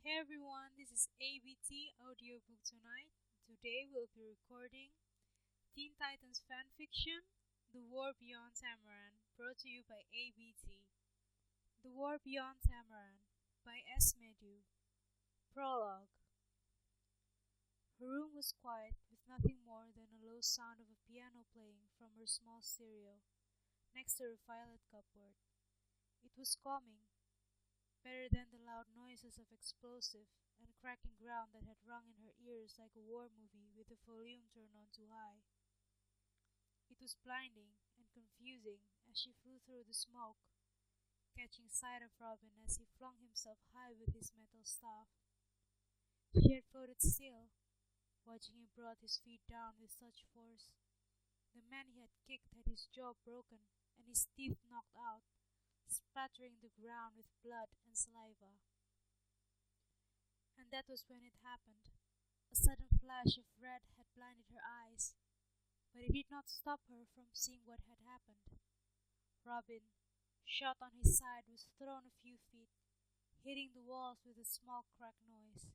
Hey everyone, this is ABT Audiobook tonight. Today we'll be recording Teen Titans fanfiction, The War Beyond Tamaran, brought to you by ABT. The War Beyond Tamaran by S. Medu. Prologue. Her room was quiet, with nothing more than a low sound of a piano playing from her small stereo, next to her violet cupboard. It was calming, better than the loud noises of explosive and cracking ground that had rung in her ears like a war movie with the volume turned on too high. It was blinding and confusing as she flew through the smoke, catching sight of Robin as he flung himself high with his metal staff. She had floated still, watching him brought his feet down with such force. The man he had kicked had his jaw broken and his teeth knocked out, splattering the ground with blood and saliva. And that was when it happened. A sudden flash of red had blinded her eyes, but it did not stop her from seeing what had happened. Robin, shot on his side, was thrown a few feet, hitting the walls with a small crack noise.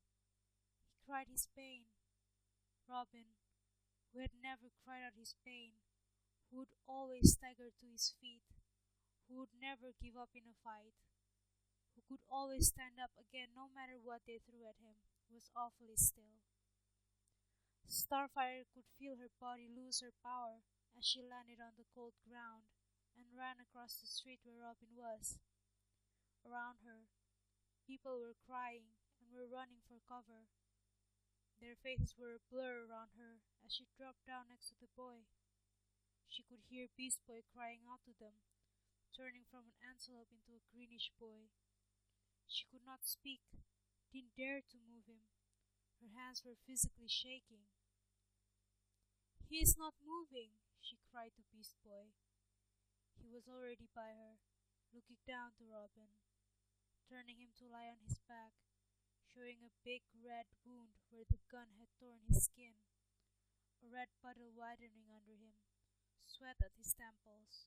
He cried his pain. Robin, who had never cried out his pain, who would always stagger to his feet, who would never give up in a fight, who could always stand up again no matter what they threw at him, was awfully still. Starfire could feel her body lose her power as she landed on the cold ground and ran across the street where Robin was. Around her, people were crying and were running for cover. Their faces were a blur around her as she dropped down next to the boy. She could hear Beastboy crying out to them, turning from an antelope into a greenish boy. She could not speak, didn't dare to move him. Her hands were physically shaking. "He is not moving," she cried to Beastboy. He was already by her, looking down to Robin, turning him to lie on his back, showing a big red wound where the gun had torn his skin, a red puddle widening under him, sweat at his temples.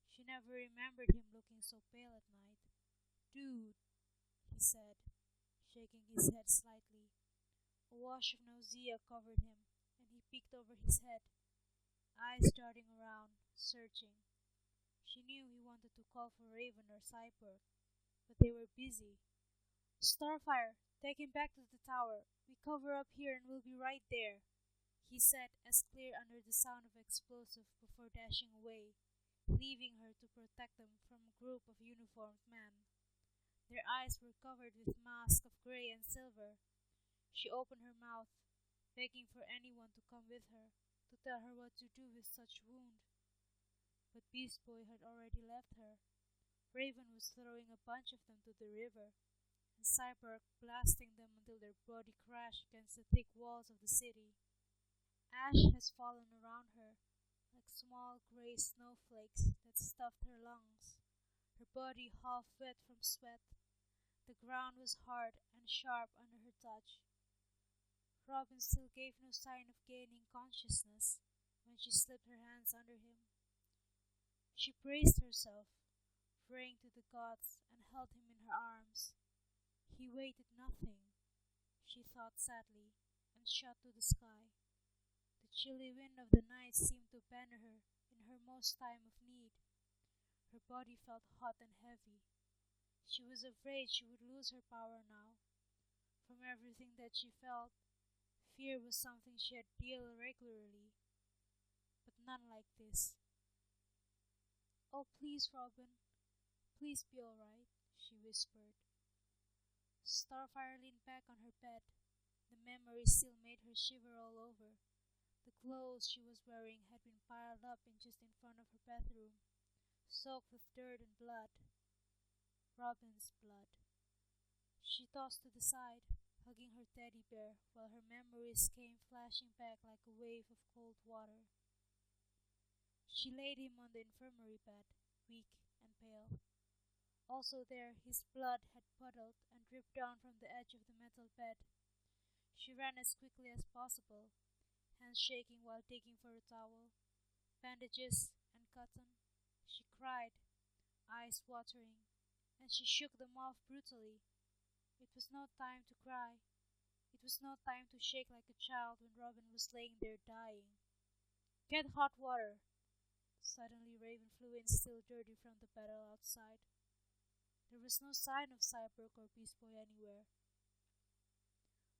She never remembered him looking so pale at night. "Dude," he said, shaking his head slightly. A wash of nausea covered him, and he peeked over his head, eyes darting around, searching. She knew he wanted to call for Raven or Cyborg, but they were busy. "Starfire, take him back to the tower. We cover up here and we'll be right there," he said as clear under the sound of explosive before dashing away, leaving her to protect them from a group of uniformed men. Their eyes were covered with masks of grey and silver. She opened her mouth, begging for anyone to come with her, to tell her what to do with such wound. But Beastboy had already left her. Raven was throwing a bunch of them to the river, and Cyborg blasting them until their body crashed against the thick walls of the city. Ash has fallen around her, like small grey snowflakes that stuffed her lungs, her body half wet from sweat. The ground was hard and sharp under her touch. Robin still gave no sign of gaining consciousness when she slipped her hands under him. She braced herself, praying to the gods, and held him in her arms. He waited nothing, she thought sadly, and shot to the sky. The chilly wind of the night seemed to banner her in her most time of need. Her body felt hot and heavy. She was afraid she would lose her power now. From everything that she felt, fear was something she had dealt regularly, but none like this. "Oh, please, Robin, please be all right," she whispered. Starfire leaned back on her bed. The memory still made her shiver all over. The clothes she was wearing had been piled up just in front of her bathroom, soaked with dirt and blood. Robin's blood. She tossed to the side, hugging her teddy bear, while her memories came flashing back like a wave of cold water. She laid him on the infirmary bed, weak and pale. Also there, his blood had puddled and dripped down from the edge of the metal bed. She ran as quickly as possible, hands shaking while digging for a towel, bandages, and cotton. She cried, eyes watering, and she shook them off brutally. It was no time to cry. It was no time to shake like a child when Robin was laying there dying. "Get hot water!" Suddenly Raven flew in, still dirty from the battle outside. There was no sign of Cyborg or Beastboy anywhere.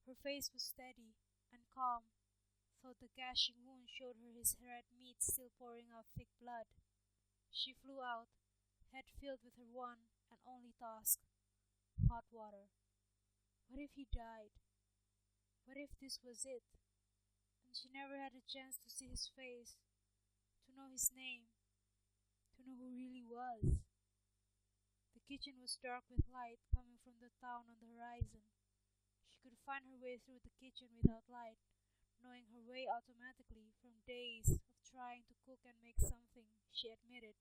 Her face was steady and calm, though the gashing wound showed her his red meat still pouring out thick blood. She flew out, head filled with her one and only task: hot water. What if he died? What if this was it? And she never had a chance to see his face, to know his name, to know who really was. The kitchen was dark with light coming from the town on the horizon. She could find her way through the kitchen without light, knowing her way automatically from days of trying to cook and make something she admitted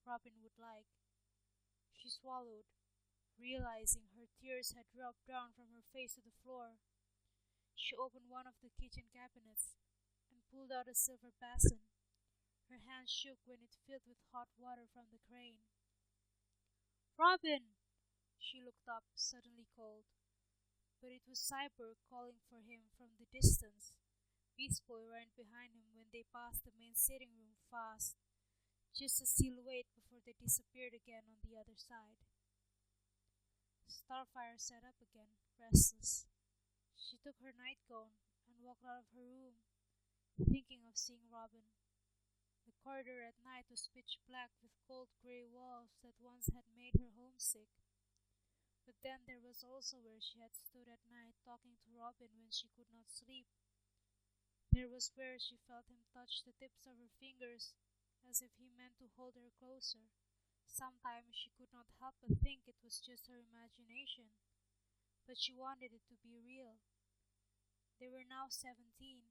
Robin would like. She swallowed, realizing her tears had dropped down from her face to the floor. She opened one of the kitchen cabinets and pulled out a silver basin. Her hand shook when it filled with hot water from the crane. "Robin!" She looked up, suddenly cold. But it was Cyborg calling for him from the distance. Beastboy ran behind him when they passed the main sitting room fast, just a silhouette before they disappeared again on the other side. Starfire sat up again, restless. She took her nightgown and walked out of her room, thinking of seeing Robin. The corridor at night was pitch black with cold grey walls that once had made her homesick. But then there was also where she had stood at night talking to Robin when she could not sleep. There was where she felt him touch the tips of her fingers, as if he meant to hold her closer. Sometimes she could not help but think it was just her imagination, but she wanted it to be real. They were now 17,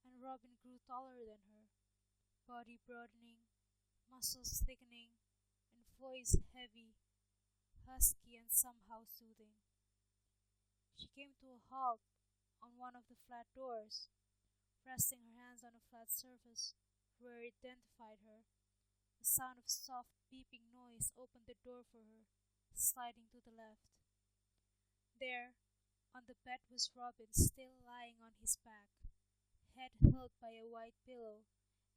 and Robin grew taller than her, body broadening, muscles thickening, and voice heavy, husky, and somehow soothing. She came to a halt on one of the flat doors, resting her hands on a flat surface where it identified her. A sound of soft beeping noise opened the door for her, sliding to the left. There, on the bed, was Robin, still lying on his back, head held by a white pillow.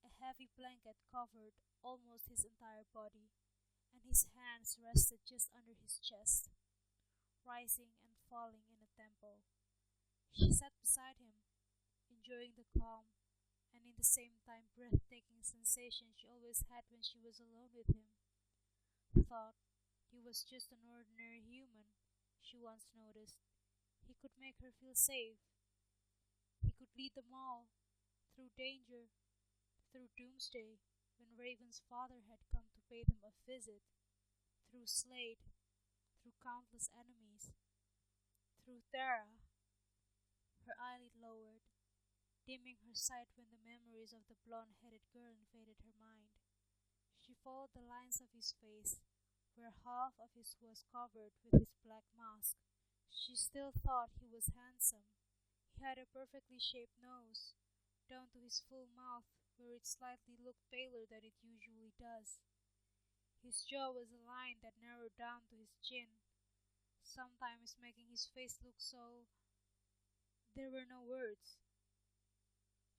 A heavy blanket covered almost his entire body, and his hands rested just under his chest, rising and falling in a tempo. She sat beside him, enjoying the calm and in the same time breathtaking sensation she always had when she was alone with him. Thought he was just an ordinary human, she once noticed. He could make her feel safe. He could lead them all, through danger, through doomsday, when Raven's father had come to pay them a visit, through Slade, through countless enemies, through Terra. Her eyelid lowered, dimming her sight when the memories of the blonde-headed girl invaded her mind. She followed the lines of his face, where half of it was covered with his black mask. She still thought he was handsome. He had a perfectly shaped nose, down to his full mouth, where it slightly looked paler than it usually does. His jaw was a line that narrowed down to his chin, sometimes making his face look so... There were no words.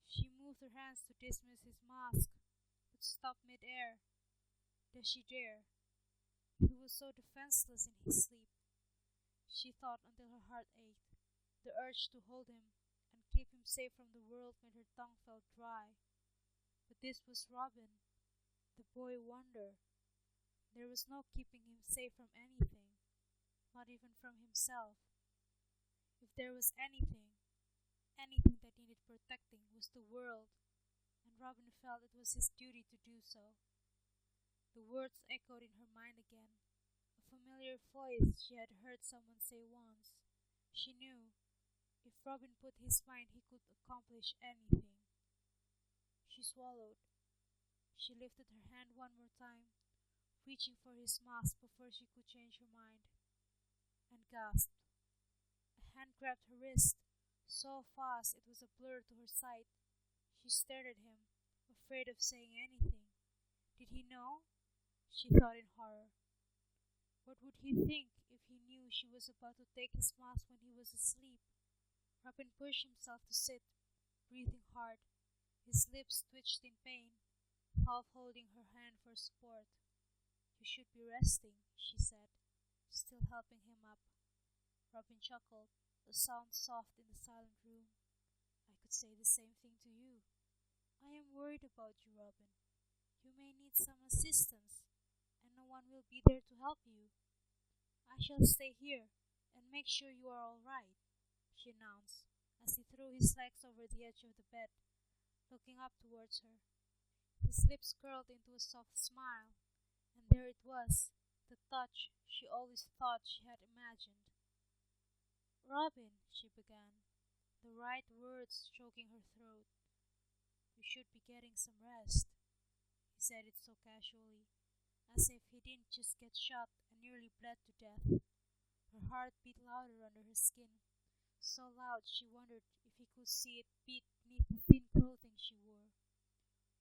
She moved her hands to dismiss his mask, but stopped mid-air. Does she dare? He was so defenseless in his sleep, she thought until her heart ached. The urge to hold him and keep him safe from the world made her tongue felt dry. But this was Robin, the boy wonder. There was no keeping him safe from anything, not even from himself. If there was anything that needed protecting, was the world, and Robin felt it was his duty to do so. The words echoed in her mind again, a familiar voice she had heard someone say once. She knew, if Robin put his mind, he could accomplish anything. She swallowed. She lifted her hand one more time, reaching for his mask before she could change her mind, and gasped. A hand grabbed her wrist, so fast it was a blur to her sight. She stared at him, afraid of saying anything. Did he know? She thought in horror. What would he think if he knew she was about to take his mask when he was asleep? Robin pushed himself to sit, breathing hard. His lips twitched in pain, half holding her hand for support. "You should be resting," she said, still helping him up. Robin chuckled, a sound soft in the silent room. "I could say the same thing to you. I am worried about you, Robin. You may need some assistance, and no one will be there to help you. I shall stay here and make sure you are all right," she announced, as he threw his legs over the edge of the bed, looking up towards her. His lips curled into a soft smile, and there it was, the touch she always thought she had imagined. "Robin," she began, the right words choking her throat. "You should be getting some rest." He said it so casually, as if he didn't just get shot and nearly bled to death. Her heart beat louder under her skin, so loud she wondered if he could see it beat beneath the thin clothing she wore.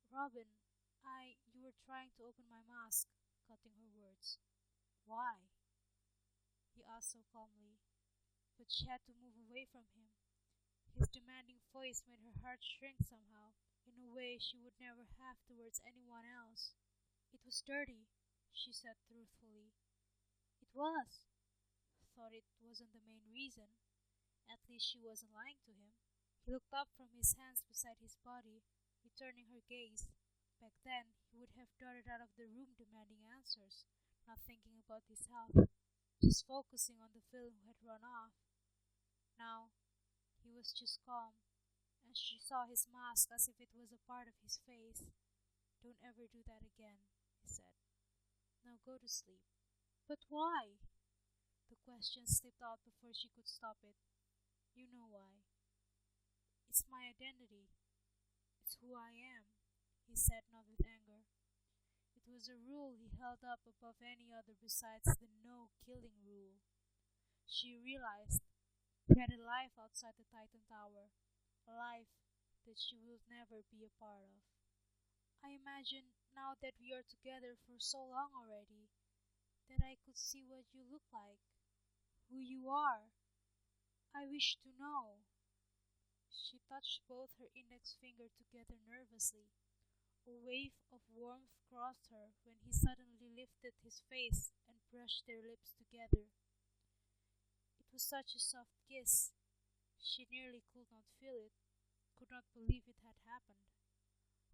"Robin, you were trying to open my mask," cutting her words. "Why?" he asked so calmly, but she had to move away from him. His demanding voice made her heart shrink somehow, in a way she would never have towards anyone else. "It was dirty," she said truthfully. "It was." Thought it wasn't the main reason. At least she wasn't lying to him. He looked up from his hands beside his body, returning her gaze. Back then, he would have darted out of the room demanding answers, not thinking about his health, just focusing on the villain who had run off. Now, he was just calm, and she saw his mask as if it was a part of his face. "Don't ever do that again," he said. "Now go to sleep." "But why?" The question slipped out before she could stop it. "You know why. It's my identity. It's who I am," he said, not with anger. It was a rule he held up above any other besides the no-killing rule. She realized he had a life outside the Titan Tower, a life that she would never be a part of. "I imagine, now that we are together for so long already, that I could see what you look like, who you are. I wish to know." She touched both her index finger together nervously. A wave of warmth crossed her when he suddenly lifted his face and brushed their lips together. It was such a soft kiss. She nearly could not feel it, could not believe it had happened.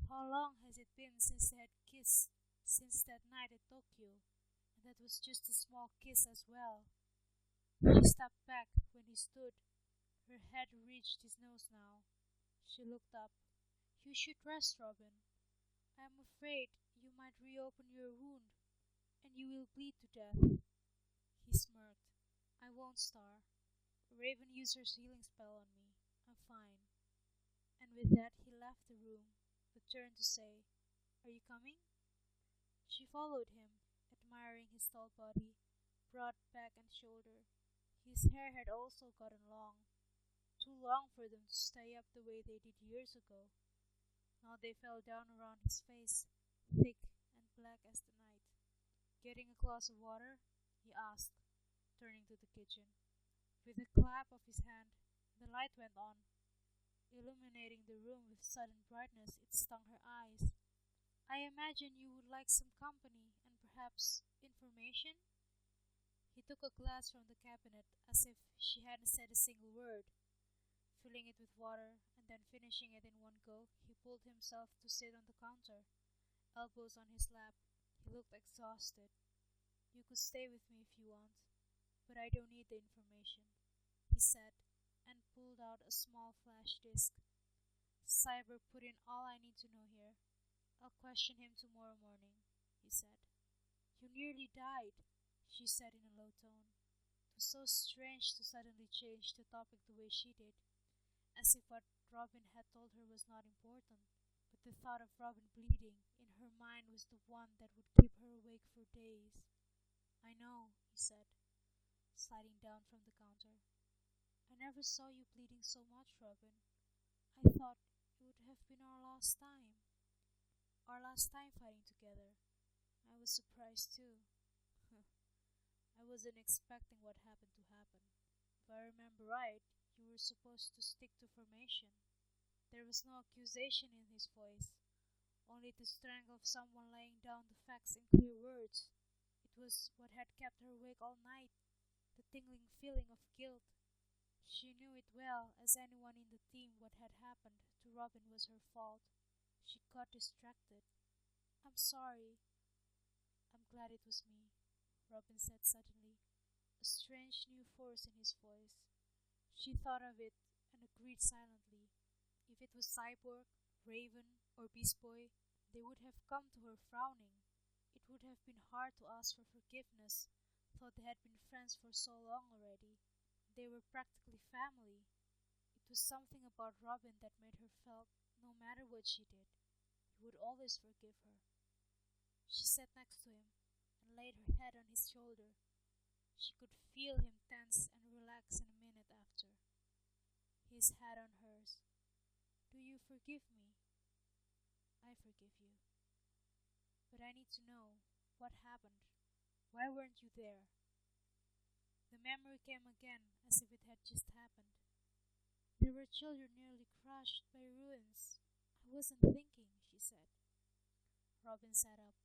How long has it been since they had kissed? Since that night at Tokyo, and that was just a small kiss as well. She stepped back when he stood. Her head reached his nose now. She looked up. "You should rest, Robin. I am afraid you might reopen your wound, and you will bleed to death." He smirked. "I won't, Star. Raven used her healing spell on me. I'm fine." And with that he left the room, but turned to say, "Are you coming?" She followed him, admiring his tall body, broad back and shoulder. His hair had also gotten long, too long for them to stay up the way they did years ago. Now they fell down around his face, thick and black as the night. "Getting a glass of water?" he asked, turning to the kitchen. With a clap of his hand, the light went on, illuminating the room with sudden brightness. It stung her eyes. "I imagine you would like some company and perhaps information?" He took a glass from the cabinet as if she hadn't said a single word. Filling it with water and then finishing it in one go, he pulled himself to sit on the counter, elbows on his lap. He looked exhausted. "You could stay with me if you want, but I don't need the information," he said, and pulled out a small flash disk. "Cyborg put in all I need to know here. I'll question him tomorrow morning," he said. "You nearly died," she said in a low tone. It was so strange to suddenly change the topic the way she did, as if what Robin had told her was not important, but the thought of Robin bleeding in her mind was the one that would keep her awake for days. "I know," he said, sliding down from the counter. "I never saw you bleeding so much, Robin. I thought it would have been our last time. Our last time fighting together. I was surprised too." I wasn't expecting what happened to happen. If I remember right, you were supposed to stick to formation. There was no accusation in his voice, only the strength of someone laying down the facts in clear words. It was what had kept her awake all night, the tingling feeling of guilt. She knew it well as anyone in the team what had happened to Robin was her fault. She got distracted. "I'm sorry." "I'm glad it was me," Robin said suddenly, a strange new force in his voice. She thought of it and agreed silently. If it was Cyborg, Raven, or Beastboy, they would have come to her frowning. It would have been hard to ask for forgiveness, though they had been friends for so long already. They were practically family. It was something about Robin that made her felt no matter what she did, he would always forgive her. She sat next to him and laid her head on his shoulder. She could feel him tense and relax in a minute after. His head on hers. "Do you forgive me?" "I forgive you. But I need to know what happened. Why weren't you there?" The memory came again as if it had just happened. "There were children nearly crushed by ruins. I wasn't thinking," she said. Robin sat up,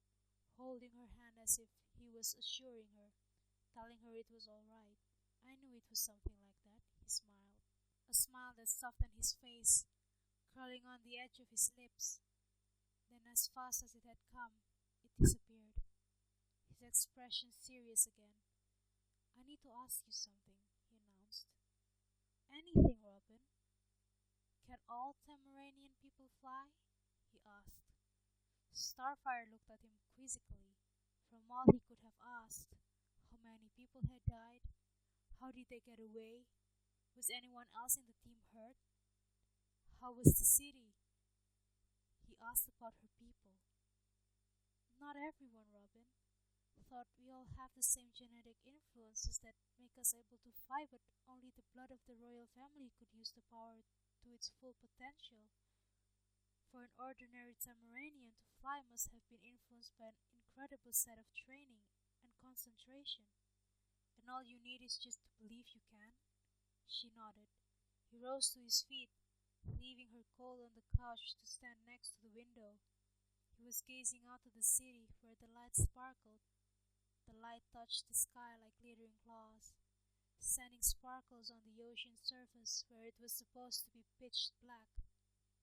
holding her hand as if he was assuring her, telling her it was all right. "I knew it was something like that," he smiled. A smile that softened his face, curling on the edge of his lips. Then as fast as it had come, it disappeared, his expression serious again. "I need to ask you something," he announced. "Anything, Robin." "Can all Tamaranian people fly?" he asked. Starfire looked at him quizzically. From all he could have asked, how many people had died? How did they get away? Was anyone else in the team hurt? How was the city? He asked about her people. "Not everyone, Robin. Thought we all have the same genetic influences that make us able to fly, but only the blood of the royal family could use the power to its full potential. For an ordinary Tamaranian to fly must have been influenced by an incredible set of training and concentration. And all you need is just to believe you can." She nodded. He rose to his feet, leaving her cold on the couch to stand next to the window. He was gazing out to the city where the lights sparkled. The light touched the sky like glittering claws, sending sparkles on the ocean surface where it was supposed to be pitch black.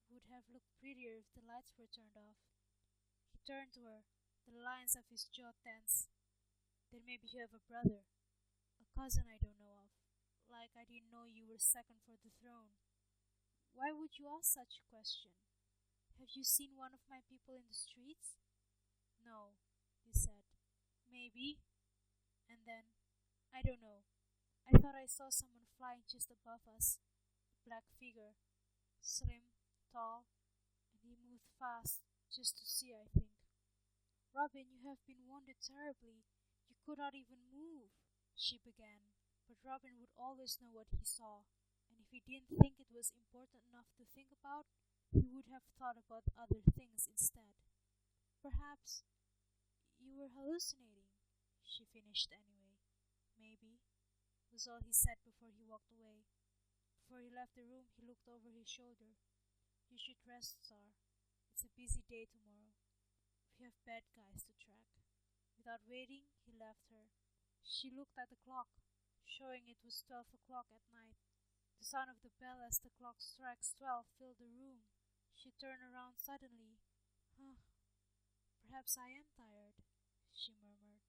It would have looked prettier if the lights were turned off. He turned to her, the lines of his jaw tense. "Then maybe you have a brother, a cousin I don't know of. Like I didn't know you were second for the throne." "Why would you ask such a question? Have you seen one of my people in the streets?" "No," he said. "Maybe." And then, "I don't know. I thought I saw someone flying just above us. A black figure. Slim, tall, and he moved fast, just to see, I think." "Robin, you have been wounded terribly. You could not even move," she began. But Robin would always know what he saw, and if he didn't think it was important enough to think about, he would have thought about other things instead. "Perhaps you were hallucinating," she finished anyway. "Maybe," was all he said before he walked away. Before he left the room, he looked over his shoulder. "You should rest, Star. It's a busy day tomorrow. We have bad guys to track." Without waiting, he left her. She looked at the clock, showing it was 12 o'clock at night. The sound of the bell as the clock strikes 12 filled the room. She turned around suddenly. "Huh, perhaps I am tired," she murmured.